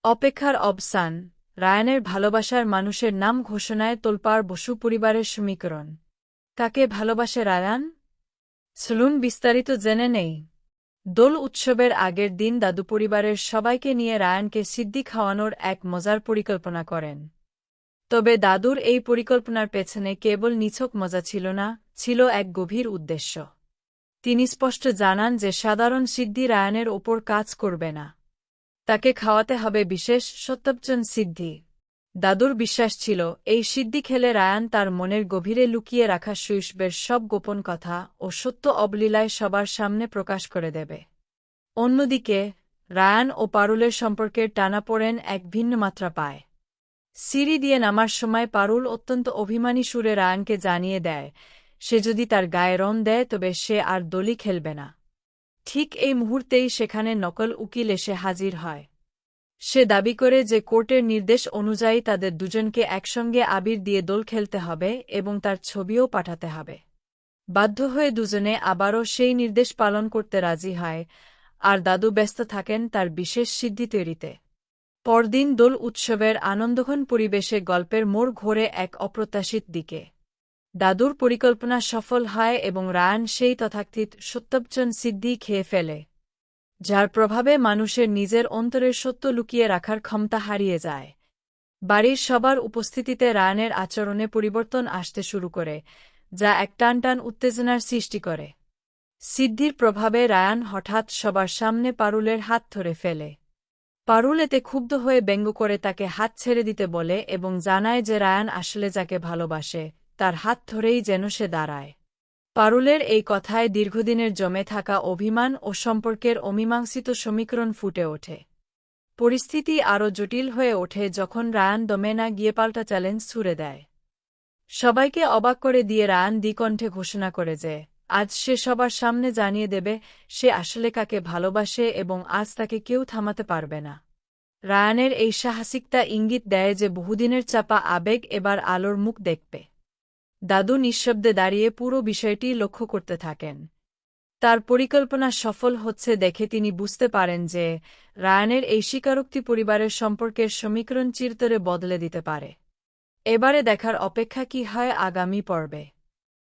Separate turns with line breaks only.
অপেক্ষার অবসান। রায়ানের ভালোবাসার মানুষের নাম ঘোষণায় তোলপাড় বসু পরিবারের সমীকরণ। কাকে ভালোবাসে রায়ান? চলুন বিস্তারিত জেনে নেই। দোল উৎসবের আগের দিন দাদু পরিবারের সবাইকে নিয়ে রায়ানকে সিদ্দি খাওয়ানোর এক মজার পরিকল্পনা করেন। তবে দাদুর এই পরিকল্পনার পেছনে কেবল নিছক মজা ছিল না, ছিল এক গভীর উদ্দেশ্য। তিনি স্পষ্ট জানান যে সাধারণ সিদ্ধি রায়ানের ওপর কাজ করবে না। তাকে খাওয়াতে হবে বিশেষ সত্যবচন সিদ্ধি। দাদুর বিশ্বাস ছিল, এই সিদ্ধি খেলে রায়ান তার মনের গভীরে লুকিয়ে রাখা শৈশবের সব গোপন কথা ও সত্য অবলীলায় সবার সামনে প্রকাশ করে দেবে। অন্যদিকে রায়ান ও পারুলের সম্পর্কের টানাপোড়েন এক ভিন্ন মাত্রা পায়। সিঁড়ি দিয়ে নামার সময় পারুল অত্যন্ত অভিমানী সুরে রায়ানকে জানিয়ে দেয়, সে যদি তার গায়ে রং দেয় তবে সে আর দোলি খেলবে না। ঠিক এই মুহূর্তেই সেখানে নকল উকিল এসে হাজির হয়। সে দাবি করে যে কোর্টের নির্দেশ অনুযায়ী তাদের দুজনকে একসঙ্গে আবির দিয়ে দোল খেলতে হবে এবং তার ছবিও পাঠাতে হবে। বাধ্য হয়ে দুজনে আবারও সেই নির্দেশ পালন করতে রাজি হয়, আর দাদু ব্যস্ত থাকেন তার বিশেষ সিদ্ধি তৈরিতে। পরদিন দোল উৎসবের আনন্দঘন পরিবেশে গল্পের মোড় ঘোরে এক অপ্রত্যাশিত দিকে। দাদুর পরিকল্পনা সফল হয় এবং রায়ান সেই তথাকথিত সত্যবচন সিদ্ধি খেয়ে ফেলে, যার প্রভাবে মানুষের নিজের অন্তরের সত্য লুকিয়ে রাখার ক্ষমতা হারিয়ে যায়। বাড়ির সবার উপস্থিতিতে রায়ানের আচরণে পরিবর্তন আসতে শুরু করে, যা এক টানটান উত্তেজনার সৃষ্টি করে। সিদ্ধির প্রভাবে রায়ান হঠাৎ সবার সামনে পারুলের হাত ধরে ফেলে। পারুল এতে ক্ষুব্ধ হয়ে ব্যঙ্গ করে তাকে হাত ছেড়ে দিতে বলে এবং জানায় যে রায়ান আসলে যাকে ভালোবাসে, তার হাত ধরেই যেন সে দাঁড়ায়। পারুলের এই কথায় দীর্ঘদিনের জমে থাকা অভিমান ও সম্পর্কের অমীমাংসিত সমীকরণ ফুটে ওঠে। পরিস্থিতি আরও জটিল হয়ে ওঠে যখন রায়ান দমে না গিয়ে পাল্টা চ্যালেঞ্জ ছুড়ে দেয়। সবাইকে অবাক করে দিয়ে রায়ান দ্বিকণ্ঠে ঘোষণা করে যে আজ সে সবার সামনে জানিয়ে দেবে সে আসলে কাকে ভালোবাসে এবং আজ তাকে কেউ থামাতে পারবে না। রায়ানের এই সাহসিকতা ইঙ্গিত দেয় যে বহুদিনের চাপা আবেগ এবার আলোর মুখ দেখবে। দাদু নিঃশব্দে দাঁড়িয়ে পুরো বিষয়টি লক্ষ্য করতে থাকেন। তার পরিকল্পনা সফল হচ্ছে দেখে তিনি বুঝতে পারেন যে রায়ানের এই স্বীকারোক্তি পরিবারের সম্পর্কের সমীকরণ চিরতরে বদলে দিতে পারে। এবারে দেখার অপেক্ষা কি হয় আগামী পর্বে।